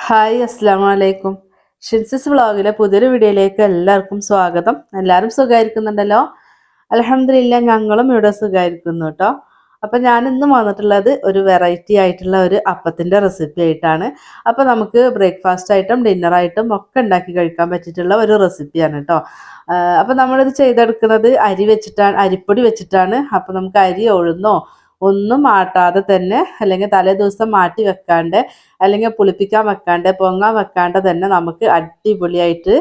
Hi അസ്സാം വലൈക്കും. ഷിൻസിസ് വ്ളോഗിലെ പുതിയൊരു വീഡിയോയിലേക്ക് എല്ലാവർക്കും സ്വാഗതം. എല്ലാവരും സുഖമായിരിക്കുന്നുണ്ടല്ലോ? അൽഹംദുലില്ലാ, ഞങ്ങളും ഇവിടെ സുഖമായിരിക്കുന്നു കേട്ടോ. അപ്പം ഞാൻ ഇന്ന് വന്നിട്ടുള്ളത് ഒരു വെറൈറ്റി ആയിട്ടുള്ള ഒരു അപ്പത്തിൻ്റെ റെസിപ്പി ആയിട്ടാണ്. അപ്പോൾ നമുക്ക് ബ്രേക്ക്ഫാസ്റ്റ് ആയിട്ടും ഡിന്നറായിട്ടും ഒക്കെ ഉണ്ടാക്കി കഴിക്കാൻ പറ്റിയിട്ടുള്ള ഒരു റെസിപ്പിയാണ് കേട്ടോ. അപ്പോൾ നമ്മളിത് ചെയ്തെടുക്കുന്നത് അരിപ്പൊടി വെച്ചിട്ടാണ്. അപ്പോൾ നമുക്ക് അരി ഉഴുന്നോ ഒന്നും ആട്ടാതെ തന്നെ, അല്ലെങ്കിൽ തലേ ദിവസം മാറ്റി വെക്കാണ്ട്, അല്ലെങ്കിൽ പുളിപ്പിക്കാൻ വെക്കാണ്ട്, പൊങ്ങാൻ വെക്കാണ്ട് തന്നെ നമുക്ക് അടിപൊളിയായിട്ട്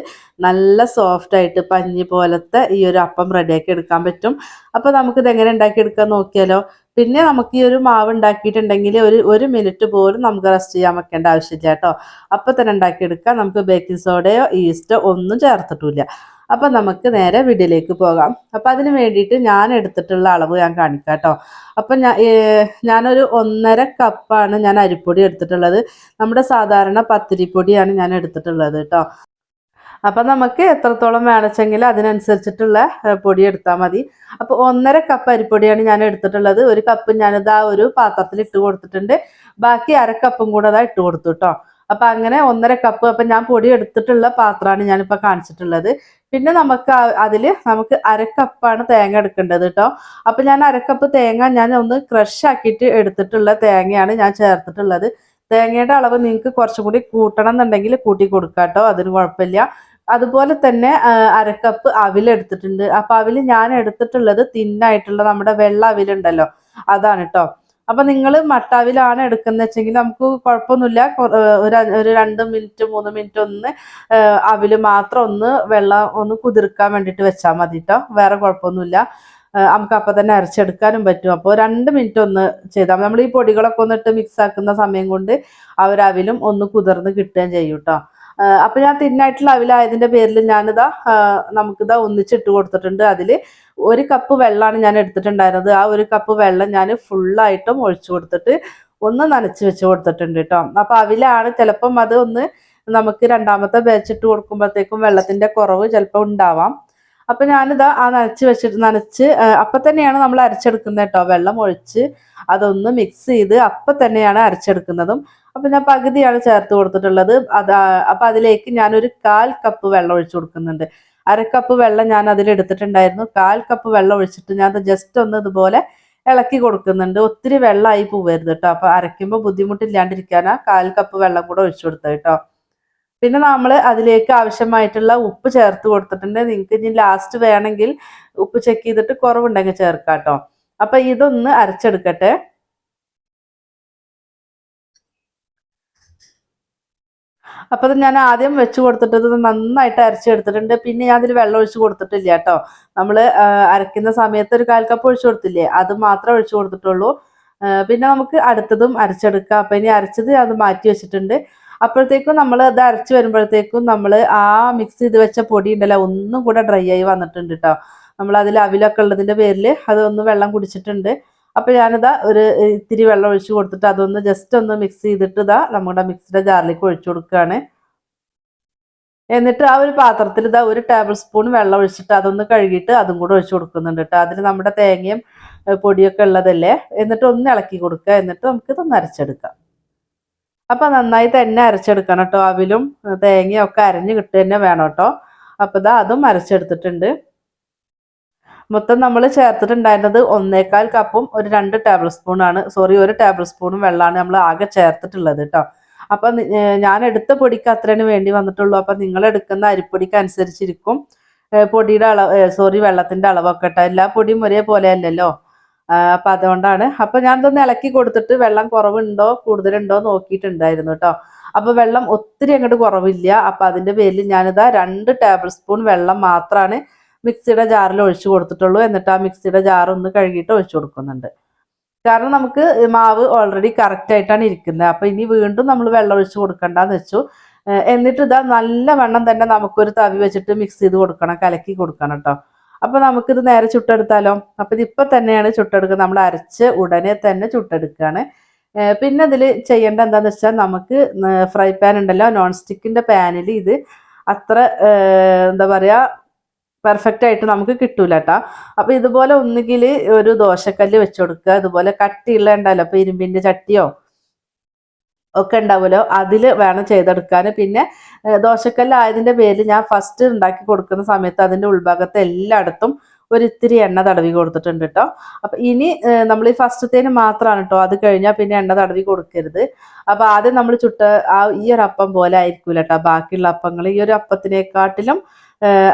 നല്ല സോഫ്റ്റായിട്ട് പഞ്ഞി പോലത്തെ ഈ ഒരു അപ്പം റെഡിയാക്കി എടുക്കാൻ പറ്റും. അപ്പോൾ നമുക്കിത് എങ്ങനെ ഉണ്ടാക്കിയെടുക്കാൻ നോക്കിയാലോ. പിന്നെ നമുക്ക് ഈ ഒരു മാവ് ഉണ്ടാക്കിയിട്ടുണ്ടെങ്കിൽ ഒരു മിനിറ്റ് പോലും നമുക്ക് റെസ്റ്റ് ചെയ്യാൻ വെക്കേണ്ട ആവശ്യമില്ല കേട്ടോ. അപ്പം തന്നെ ഉണ്ടാക്കിയെടുക്കാം. നമുക്ക് ബേക്കിംഗ് സോഡയോ ഈസ്റ്റോ ഒന്നും ചേർത്തിട്ടില്ല. അപ്പം നമുക്ക് നേരെ വീഡിയോയിലേക്ക് പോകാം. അപ്പം അതിന് വേണ്ടിയിട്ട് ഞാൻ എടുത്തിട്ടുള്ള അളവ് ഞാൻ കാണിക്കാം കേട്ടോ. അപ്പം ഞാനൊരു 1.5 കപ്പാണ് ഞാൻ അരിപ്പൊടി എടുത്തിട്ടുള്ളത്. നമ്മുടെ സാധാരണ പത്തിരിപ്പൊടിയാണ് ഞാൻ എടുത്തിട്ടുള്ളത് കേട്ടോ. അപ്പം നമുക്ക് എത്രത്തോളം വേണമെങ്കിൽ അതിനനുസരിച്ചിട്ടുള്ള പൊടി എടുത്താൽ മതി. അപ്പോൾ 1.5 കപ്പ് അരിപ്പൊടിയാണ് ഞാൻ എടുത്തിട്ടുള്ളത്. ഒരു കപ്പ് ഞാനിത് ആ ഒരു പാത്രത്തിൽ ഇട്ട് കൊടുത്തിട്ടുണ്ട്. ബാക്കി 1/2 കപ്പും കൂടെ അതാ ഇട്ട് കൊടുത്തു കേട്ടോ. അപ്പം അങ്ങനെ 1.5 കപ്പ്. അപ്പം ഞാൻ പൊടി എടുത്തിട്ടുള്ള പാത്രമാണ് ഞാനിപ്പോൾ കാണിച്ചിട്ടുള്ളത്. പിന്നെ നമുക്ക് നമുക്ക് 1/2 കപ്പാണ് തേങ്ങ എടുക്കേണ്ടത് കേട്ടോ. അപ്പം ഞാൻ 1/2 കപ്പ് തേങ്ങ ഞാൻ ഒന്ന് ക്രഷ് ആക്കിയിട്ട് എടുത്തിട്ടുള്ള തേങ്ങയാണ് ഞാൻ ചേർത്തിട്ടുള്ളത്. തേങ്ങയുടെ അളവ് നിങ്ങൾക്ക് കുറച്ചും കൂടി കൂട്ടണം എന്നുണ്ടെങ്കിൽ കൂട്ടി കൊടുക്കാം കേട്ടോ, അതിന് കുഴപ്പമില്ല. അതുപോലെ തന്നെ 1/2 കപ്പ് അവിലെടുത്തിട്ടുണ്ട്. അപ്പം അവിൽ ഞാൻ എടുത്തിട്ടുള്ളത് തിന്നായിട്ടുള്ള നമ്മുടെ വെള്ള അവിലുണ്ടല്ലോ, അതാണ് കേട്ടോ. അപ്പം നിങ്ങൾ മട്ടാവിലാണ് എടുക്കുന്നത് വെച്ചെങ്കിൽ നമുക്ക് കുഴപ്പമൊന്നുമില്ല. ഒരു 2 മിനിറ്റ് 3 മിനിറ്റ് ഒന്ന് അവില് മാത്രം ഒന്ന് കുതിർക്കാൻ വേണ്ടിയിട്ട് വെച്ചാൽ മതി കേട്ടോ. വേറെ കുഴപ്പമൊന്നുമില്ല. നമുക്ക് അപ്പം തന്നെ അരച്ചെടുക്കാനും പറ്റും. അപ്പോൾ 2 മിനിറ്റ് ഒന്ന് ചെയ്താൽ നമ്മൾ ഈ പൊടികളൊക്കെ ഒന്നിട്ട് മിക്സ് ആക്കുന്ന സമയം കൊണ്ട് അവരവിലും ഒന്ന് കുതിർന്ന് കിട്ടുകയും ചെയ്യും കേട്ടോ. അപ്പം ഞാൻ തിന്നായിട്ടുള്ള അവിലായതിൻ്റെ പേരിൽ ഞാനിതാ നമുക്കിതാ ഒന്നിച്ചിട്ട് കൊടുത്തിട്ടുണ്ട്. അതിൽ 1 കപ്പ് വെള്ളമാണ് ഞാൻ എടുത്തിട്ടുണ്ടായിരുന്നത്. ആ 1 കപ്പ് വെള്ളം ഞാൻ ഫുള്ളായിട്ടും ഒഴിച്ചു കൊടുത്തിട്ട് ഒന്ന് നനച്ച് വെച്ച് കൊടുത്തിട്ടുണ്ട് കേട്ടോ. അപ്പം അവിലാണ് ചിലപ്പം അത് ഒന്ന് നമുക്ക് രണ്ടാമത്തെ ബാച്ചിട്ട് കൊടുക്കുമ്പോഴത്തേക്കും വെള്ളത്തിൻ്റെ കുറവ് ചിലപ്പോൾ ഉണ്ടാവാം. അപ്പം ഞാനിതാ ആ നനച്ച് അപ്പം തന്നെയാണ് നമ്മൾ അരച്ചെടുക്കുന്നത് കേട്ടോ. വെള്ളം ഒഴിച്ച് അതൊന്ന് മിക്സ് ചെയ്ത് അപ്പം തന്നെയാണ് അരച്ചെടുക്കുന്നതും. അപ്പം ഞാൻ പകുതിയാണ് ചേർത്ത് കൊടുത്തിട്ടുള്ളത്. അപ്പം അതിലേക്ക് ഞാനൊരു 1/4 കപ്പ് വെള്ളം ഒഴിച്ചു കൊടുക്കുന്നുണ്ട്. 1/2 കപ്പ് വെള്ളം ഞാൻ അതിലെടുത്തിട്ടുണ്ടായിരുന്നു. 1/4 കപ്പ് വെള്ളം ഒഴിച്ചിട്ട് ഞാൻ ജസ്റ്റ് ഒന്ന് ഇതുപോലെ ഇളക്കി കൊടുക്കുന്നുണ്ട്. ഒത്തിരി വെള്ളമായി പോവരുത് കേട്ടോ. അപ്പം അരയ്ക്കുമ്പോൾ ബുദ്ധിമുട്ടില്ലാണ്ടിരിക്കാനാ 1/4 കപ്പ് വെള്ളം കൂടെ ഒഴിച്ചു കൊടുത്തത് കേട്ടോ. പിന്നെ നമ്മൾ അതിലേക്ക് ആവശ്യമായിട്ടുള്ള ഉപ്പ് ചേർത്ത് കൊടുത്തിട്ടുണ്ട്. നിങ്ങൾക്ക് ഇനി ലാസ്റ്റ് വേണമെങ്കിൽ ഉപ്പ് ചെക്ക് ചെയ്തിട്ട് കുറവുണ്ടെങ്കിൽ ചേർക്കാം കേട്ടോ. അപ്പം ഇതൊന്ന് അരച്ചെടുക്കട്ടെ. അപ്പോൾ അത് ഞാൻ ആദ്യം വെച്ച് കൊടുത്തിട്ട് ഇത് നന്നായിട്ട് അരച്ചെടുത്തിട്ടുണ്ട്. പിന്നെ ഞാൻ അതിൽ വെള്ളം ഒഴിച്ച് കൊടുത്തിട്ടില്ല കേട്ടോ. നമ്മൾ അരയ്ക്കുന്ന സമയത്ത് ഒരു 1/4 കപ്പ് ഒഴിച്ച് കൊടുത്തില്ലേ, അത് മാത്രമേ ഒഴിച്ച് കൊടുത്തിട്ടുള്ളൂ. പിന്നെ നമുക്ക് അടുത്തതും അരച്ചെടുക്കാം. അപ്പം ഇനി അരച്ചത് അത് മാറ്റി വെച്ചിട്ടുണ്ട്. അപ്പോഴത്തേക്കും നമ്മൾ അത് അരച്ച് വരുമ്പോഴത്തേക്കും നമ്മൾ ആ മിക്സ് ചെയ്ത് വെച്ച പൊടി ഉണ്ടല്ലോ ഒന്നും കൂടെ ഡ്രൈ ആയി വന്നിട്ടുണ്ട് കേട്ടോ. നമ്മൾ അതിൽ അവിലൊക്കെ ഉള്ളതിൻ്റെ പേരിൽ അതൊന്ന് വെള്ളം കുടിച്ചിട്ടുണ്ട്. അപ്പോൾ ഞാനിതാ ഒരു ഇത്തിരി വെള്ളം ഒഴിച്ച് കൊടുത്തിട്ട് അതൊന്ന് ജസ്റ്റ് ഒന്ന് മിക്സ് ചെയ്തിട്ട് നമ്മുടെ മിക്സിയുടെ ജാറിലേക്ക് ഒഴിച്ചു കൊടുക്കുകയാണ്. എന്നിട്ട് ആ ഒരു പാത്രത്തിൽ 1 ടേബിൾ സ്പൂൺ വെള്ളം ഒഴിച്ചിട്ട് അതൊന്ന് കഴുകിയിട്ട് അതും കൂടെ ഒഴിച്ചു കൊടുക്കുന്നുണ്ട് കേട്ടോ. അതിൽ നമ്മുടെ തേങ്ങയും പൊടിയൊക്കെ ഉള്ളതല്ലേ. എന്നിട്ട് ഒന്ന് ഇളക്കി കൊടുക്കുക. എന്നിട്ട് നമുക്കിതൊന്ന് അരച്ചെടുക്കാം. അപ്പം നന്നായി തന്നെ അരച്ചെടുക്കണം കേട്ടോ. അവിലും തേങ്ങയും ഒക്കെ അരഞ്ഞ് കിട്ടുക തന്നെ വേണം കേട്ടോ. അപ്പോൾ അതും അരച്ചെടുത്തിട്ടുണ്ട്. മൊത്തം നമ്മൾ ചേർത്തിട്ടുണ്ടായിരുന്നത് 1/4 കപ്പും ഒരു 2 ടേബിൾ സ്പൂണാണ്, 1 ടേബിൾ സ്പൂണും വെള്ളമാണ് നമ്മൾ ആകെ ചേർത്തിട്ടുള്ളത് കേട്ടോ. അപ്പം ഞാൻ എടുത്ത പൊടിക്ക് അത്രേന് വേണ്ടി വന്നിട്ടുള്ളൂ. അപ്പം നിങ്ങൾ എടുക്കുന്ന അരിപ്പൊടിക്ക് അനുസരിച്ചിരിക്കും പൊടിയുടെ വെള്ളത്തിൻ്റെ അളവൊക്കെ കേട്ടോ. എല്ലാ പൊടിയും ഒരേപോലെ അല്ലല്ലോ. അപ്പം അതുകൊണ്ടാണ്. അപ്പം ഞാനിതൊന്ന് ഇളക്കി കൊടുത്തിട്ട് വെള്ളം കുറവുണ്ടോ കൂടുതലുണ്ടോ നോക്കിയിട്ടുണ്ടായിരുന്നു കേട്ടോ. അപ്പോൾ വെള്ളം ഒത്തിരി അങ്ങോട്ട് കുറവില്ല. അപ്പം അതിൻ്റെ പേരിൽ ഞാനിതാ 2 ടേബിൾ സ്പൂൺ വെള്ളം മാത്രമാണ് മിക്സിയുടെ ജാറിൽ ഒഴിച്ചു കൊടുത്തിട്ടുള്ളൂ. എന്നിട്ട് ആ മിക്സിയുടെ ജാർ ഒന്ന് കഴുകിയിട്ട് ഒഴിച്ചു കൊടുക്കുന്നുണ്ട്. കാരണം നമുക്ക് മാവ് ഓൾറെഡി കറക്റ്റ് ആയിട്ടാണ് ഇരിക്കുന്നത്. അപ്പം ഇനി വീണ്ടും നമ്മൾ വെള്ളം ഒഴിച്ച് കൊടുക്കണ്ടെന്ന് വെച്ചു. എന്നിട്ട് നല്ല വെള്ളം തന്നെ നമുക്കൊരു തവി വെച്ചിട്ട് മിക്സ് ചെയ്ത് കൊടുക്കണം, കലക്കി കൊടുക്കണം കേട്ടോ. അപ്പം നമുക്കിത് നേരെ ചുട്ടെടുത്താലോ. അപ്പം ഇതിപ്പോൾ തന്നെയാണ് ചുട്ടെടുക്കുക. നമ്മൾ അരച്ച് ഉടനെ തന്നെ ചുട്ടെടുക്കുകയാണ്. പിന്നെ ഇതിൽ ചെയ്യേണ്ട എന്താണെന്ന് വെച്ചാൽ നമുക്ക് ഫ്രൈ പാൻ ഉണ്ടല്ലോ, നോൺ സ്റ്റിക്കിൻ്റെ പാനിൽ ഇത് അത്ര എന്താ പറയുക പെർഫെക്റ്റ് ആയിട്ട് നമുക്ക് കിട്ടൂല കേട്ടോ. അപ്പം ഇതുപോലെ ഒന്നുകിൽ ഒരു ദോശക്കല്ല് വെച്ച് കൊടുക്കുക. ഇതുപോലെ കട്ടിയുള്ള ഉണ്ടല്ലോ, അപ്പോൾ ഇരുമ്പിൻ്റെ ചട്ടിയോ ഒക്കെ ഉണ്ടാവുമല്ലോ, അതിൽ വേണം ചെയ്തെടുക്കാൻ. പിന്നെ ദോശക്കല്ലായതിൻ്റെ പേരിൽ ഞാൻ ഫസ്റ്റ് ഉണ്ടാക്കി കൊടുക്കുന്ന സമയത്ത് അതിൻ്റെ ഉൾഭാഗത്ത് എല്ലായിടത്തും ഒരിത്തിരി എണ്ണ തടവി കൊടുത്തിട്ടുണ്ട് കേട്ടോ. അപ്പം ഇനി നമ്മൾ ഈ ഫസ്റ്റത്തേന് മാത്രമാണ് കേട്ടോ, അത് കഴിഞ്ഞാൽ പിന്നെ എണ്ണ തടവി കൊടുക്കരുത്. അപ്പോൾ ആദ്യം നമ്മൾ ചുട്ട ഈ ഒരു അപ്പം പോലെ ആയിരിക്കൂല കേട്ടോ ബാക്കിയുള്ള അപ്പങ്ങൾ. ഈ ഒരു അപ്പത്തിനെക്കാട്ടിലും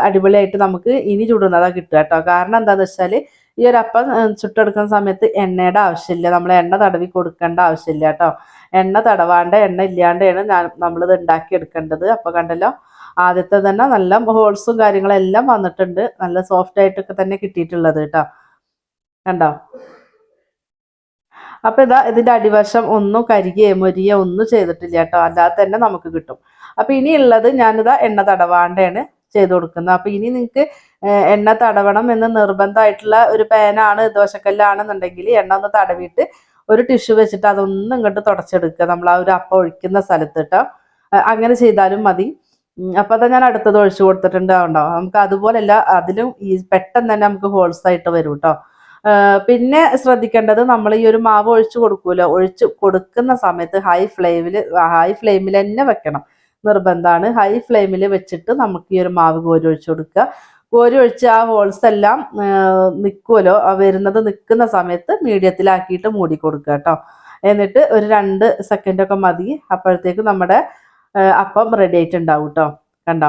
അടിപൊളിയായിട്ട് നമുക്ക് ഇനി ചുടുന്നതാണ് കിട്ടുക കേട്ടോ. കാരണം എന്താണെന്ന് വെച്ചാൽ ഈ ഒരു അപ്പം ചുട്ടെടുക്കുന്ന സമയത്ത് എണ്ണയുടെ ആവശ്യമില്ല, നമ്മൾ എണ്ണ തടവി കൊടുക്കേണ്ട ആവശ്യമില്ല കേട്ടോ. എണ്ണ തടവാണ്ട് എണ്ണ ഇല്ലാണ്ടാണ് നമ്മളിത് ഉണ്ടാക്കിയെടുക്കേണ്ടത്. അപ്പോൾ കണ്ടല്ലോ, ആദ്യത്തെ തന്നെ നല്ല ഹോൾസും കാര്യങ്ങളെല്ലാം വന്നിട്ടുണ്ട്, നല്ല സോഫ്റ്റ് ആയിട്ടൊക്കെ തന്നെ കിട്ടിയിട്ടുള്ളത് കേട്ടോ. കണ്ടോ? അപ്പോൾ ഇതാ ഇതിൻ്റെ അടിവശം ഒന്നും കരികയോ മൊരിയോ ഒന്നും ചെയ്തിട്ടില്ല കേട്ടോ, അല്ലാതെ തന്നെ നമുക്ക് കിട്ടും. അപ്പോൾ ഇനിയുള്ളത് ഞാനിതാ എണ്ണ തടവാണ്ടാണ് ചെയ്ത് കൊടുക്കുന്നത്. അപ്പോൾ ഇനി നിങ്ങൾക്ക് എണ്ണ തടവണം എന്ന് നിർബന്ധമായിട്ടുള്ള ഒരു പാനാണ്, ദോശക്കല്ലാണെന്നുണ്ടെങ്കിൽ എണ്ണ ഒന്ന് തടവിയിട്ട് ഒരു ടിഷ്യൂ വെച്ചിട്ട് അതൊന്നും ഇങ്ങോട്ട് തുടച്ചെടുക്കുക, നമ്മൾ ആ ഒരു അപ്പം ഒഴിക്കുന്ന സ്ഥലത്ത് കേട്ടോ. അങ്ങനെ ചെയ്താലും മതി. അപ്പോൾ അതാ ഞാൻ അടുത്തത് ഒഴിച്ചു കൊടുത്തിട്ടുണ്ടാവുണ്ടോ. നമുക്ക് അതുപോലെയല്ല, അതിലും ഈ പെട്ടെന്ന് തന്നെ നമുക്ക് ഹോൾസ് ആയിട്ട് വരും കേട്ടോ. പിന്നെ ശ്രദ്ധിക്കേണ്ടത്, നമ്മൾ ഈ ഒരു മാവ് ഒഴിച്ചു കൊടുക്കുമല്ലോ, ഒഴിച്ച് കൊടുക്കുന്ന സമയത്ത് ഹൈ ഫ്ലെയിമിൽ തന്നെ വെക്കണം, നിർബന്ധമാണ്. ഹൈ ഫ്ലെയിമിൽ വെച്ചിട്ട് നമുക്ക് ഈ ഒരു മാവ് കോരി ഒഴിച്ചു കൊടുക്കുക. കോരി ഒഴിച്ച് ആ ഹോൾസ് എല്ലാം നിൽക്കുമല്ലോ, വരുന്നത് നിൽക്കുന്ന സമയത്ത് മീഡിയത്തിലാക്കിയിട്ട് മൂടി കൊടുക്കുക കേട്ടോ. എന്നിട്ട് ഒരു 2 സെക്കൻഡൊക്കെ മതി, അപ്പോഴത്തേക്ക് നമ്മുടെ അപ്പം റെഡി ആയിട്ടുണ്ടാവും കേട്ടോ. കണ്ടോ?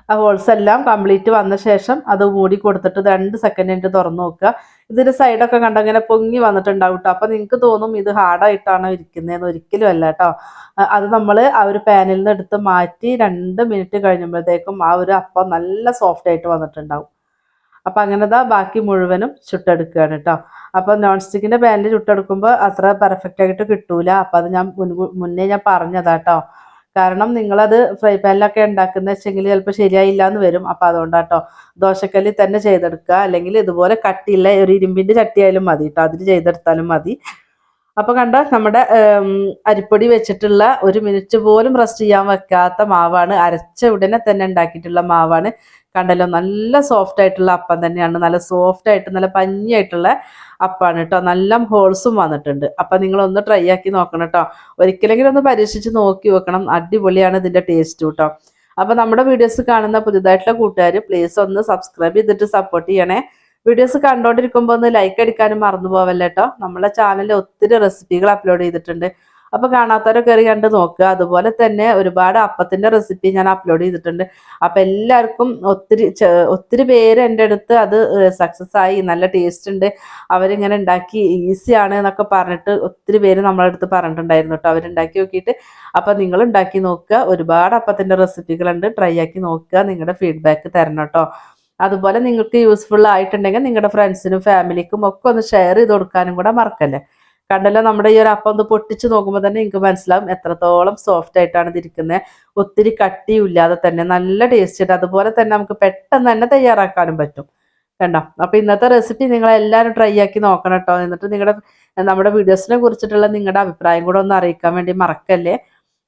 ആ ഹോൾസ് എല്ലാം കംപ്ലീറ്റ് വന്ന ശേഷം അത് മൂടി കൊടുത്തിട്ട് 2 സെക്കൻഡ് കഴിഞ്ഞിട്ട് തുറന്നു നോക്കുക. ഇതിൻ്റെ സൈഡൊക്കെ കണ്ടോ ഇങ്ങനെ പൊങ്ങി വന്നിട്ടുണ്ടാവും കേട്ടോ. അപ്പം നിങ്ങൾക്ക് തോന്നും ഇത് ഹാർഡായിട്ടാണോ ഇരിക്കുന്നതെന്ന്, ഒരിക്കലും അല്ല കേട്ടോ. അത് നമ്മൾ ആ ഒരു പാനിൽ നിന്ന് എടുത്ത് മാറ്റി 2 മിനിറ്റ് കഴിഞ്ഞപ്പോഴത്തേക്കും ആ ഒരു അപ്പം നല്ല സോഫ്റ്റ് ആയിട്ട് വന്നിട്ടുണ്ടാവും. അപ്പം അങ്ങനെതാ ബാക്കി മുഴുവനും ചുട്ടെടുക്കുകയാണ് കേട്ടോ. അപ്പോൾ നോൺ സ്റ്റിക്കിൻ്റെ പാനിൽ ചുട്ടെടുക്കുമ്പോൾ അത്ര പെർഫെക്റ്റ് ആയിട്ട് കിട്ടൂല. അപ്പം അത് ഞാൻ മുന്നേ ഞാൻ പറഞ്ഞതാ കേട്ടോ. കാരണം നിങ്ങളത് ഫ്രൈ പാനിലൊക്കെ ഉണ്ടാക്കുന്ന വെച്ചെങ്കിൽ ചിലപ്പോൾ ശരിയായില്ല എന്ന് വരും. അപ്പം അതുകൊണ്ടാട്ടോ ദോശക്കല്ലിൽ തന്നെ ചെയ്തെടുക്കുക, അല്ലെങ്കിൽ ഇതുപോലെ കട്ടിയുള്ള ഒരു ഇരുമ്പിൻ്റെ ചട്ടിയായാലും മതി കേട്ടോ, അതിൽ ചെയ്തെടുത്താലും മതി. അപ്പോൾ കണ്ടോ, നമ്മുടെ അരിപ്പൊടി വെച്ചിട്ടുള്ള 1 മിനിറ്റ് പോലും റെസ്റ്റ് ചെയ്യാൻ വെക്കാത്ത മാവാണ്, അരച്ച ഉടനെ തന്നെ ഉണ്ടാക്കിയിട്ടുള്ള മാവാണ്. കണ്ടല്ലോ, നല്ല സോഫ്റ്റ് ആയിട്ടുള്ള അപ്പം തന്നെയാണ്, നല്ല സോഫ്റ്റ് ആയിട്ട് നല്ല പഞ്ഞിയായിട്ടുള്ള അപ്പാണ് കേട്ടോ. നല്ല ഹോൾസും വന്നിട്ടുണ്ട്. അപ്പം നിങ്ങളൊന്ന് ട്രൈ ആക്കി നോക്കണം കേട്ടോ, ഒരിക്കലെങ്കിലും ഒന്ന് പരീക്ഷിച്ച് നോക്കി വെക്കണം, അടിപൊളിയാണ് ഇതിൻ്റെ ടേസ്റ്റ് കേട്ടോ. അപ്പോൾ നമ്മുടെ വീഡിയോസ് കാണുന്ന പുതിയതായിട്ടുള്ള കൂട്ടുകാർ പ്ലീസ് ഒന്ന് സബ്സ്ക്രൈബ് ചെയ്തിട്ട് സപ്പോർട്ട് ചെയ്യണേ. വീഡിയോസ് കണ്ടുകൊണ്ടിരിക്കുമ്പോൾ ഒന്ന് ലൈക്ക് അടിക്കാനും മറന്നു പോവല്ലേ കേട്ടോ. നമ്മളെ ചാനലിൽ ഒത്തിരി റെസിപ്പികൾ അപ്ലോഡ് ചെയ്തിട്ടുണ്ട്, അപ്പോൾ കാണാത്തവരെ കയറി കണ്ട് നോക്കുക. അതുപോലെ തന്നെ ഒരുപാട് അപ്പത്തിൻ്റെ റെസിപ്പി ഞാൻ അപ്ലോഡ് ചെയ്തിട്ടുണ്ട്. അപ്പോൾ എല്ലാവർക്കും ഒത്തിരി പേര് എൻ്റെ അടുത്ത് അത് സക്സസ് ആയി, നല്ല ടേസ്റ്റ് ഉണ്ട്, അവരിങ്ങനെ ഉണ്ടാക്കി ഈസിയാണ് എന്നൊക്കെ പറഞ്ഞിട്ട് ഒത്തിരി പേര് നമ്മളെ അടുത്ത് പറഞ്ഞിട്ടുണ്ടായിരുന്നു കേട്ടോ. അവരുണ്ടാക്കി നോക്കിയിട്ട് അപ്പോൾ നിങ്ങൾ ഉണ്ടാക്കി നോക്കുക. ഒരുപാട് അപ്പത്തിൻ്റെ റെസിപ്പികളുണ്ട്, ട്രൈ ആക്കി നോക്കുക, നിങ്ങളുടെ ഫീഡ്ബാക്ക് തരണം കേട്ടോ. അതുപോലെ നിങ്ങൾക്ക് യൂസ്ഫുൾ ആയിട്ടുണ്ടെങ്കിൽ നിങ്ങളുടെ ഫ്രണ്ട്സിനും ഫാമിലിക്കും ഒക്കെ ഒന്ന് ഷെയർ ചെയ്ത് കൊടുക്കാനും കൂടെ മറക്കല്ലേ. കണ്ടല്ലോ, നമ്മുടെ ഈ ഒരു അപ്പം ഒന്ന് പൊട്ടിച്ച് നോക്കുമ്പോൾ തന്നെ നിങ്ങൾക്ക് മനസ്സിലാവും എത്രത്തോളം സോഫ്റ്റ് ആയിട്ടാണ് ഇതിരിക്കുന്നത്. ഒത്തിരി കട്ടിയും ഇല്ലാതെ തന്നെ നല്ല ടേസ്റ്റ് ഉണ്ട്. അതുപോലെ തന്നെ നമുക്ക് പെട്ടെന്ന് തന്നെ തയ്യാറാക്കാനും പറ്റും. കണ്ടോ? അപ്പോൾ ഇന്നത്തെ റെസിപ്പി നിങ്ങളെല്ലാവരും ട്രൈ ആക്കി നോക്കണം കേട്ടോ. എന്നിട്ട് നമ്മുടെ വീഡിയോസിനെ കുറിച്ചിട്ടുള്ള നിങ്ങളുടെ അഭിപ്രായം കൂടെ ഒന്ന് അറിയിക്കാൻ വേണ്ടി മറക്കല്ലേ.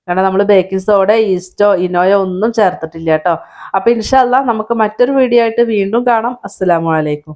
കാരണം നമ്മൾ ബേക്കിംഗ് സോഡ, ഈസ്റ്റോ, ഇനോയോ ഒന്നും ചേർത്തിട്ടില്ല കേട്ടോ. അപ്പോൾ ഇൻഷാ അല്ലാഹ് നമുക്ക് മറ്റൊരു വീഡിയോ ആയിട്ട് വീണ്ടും കാണാം. അസ്സലാമു അലൈക്കും.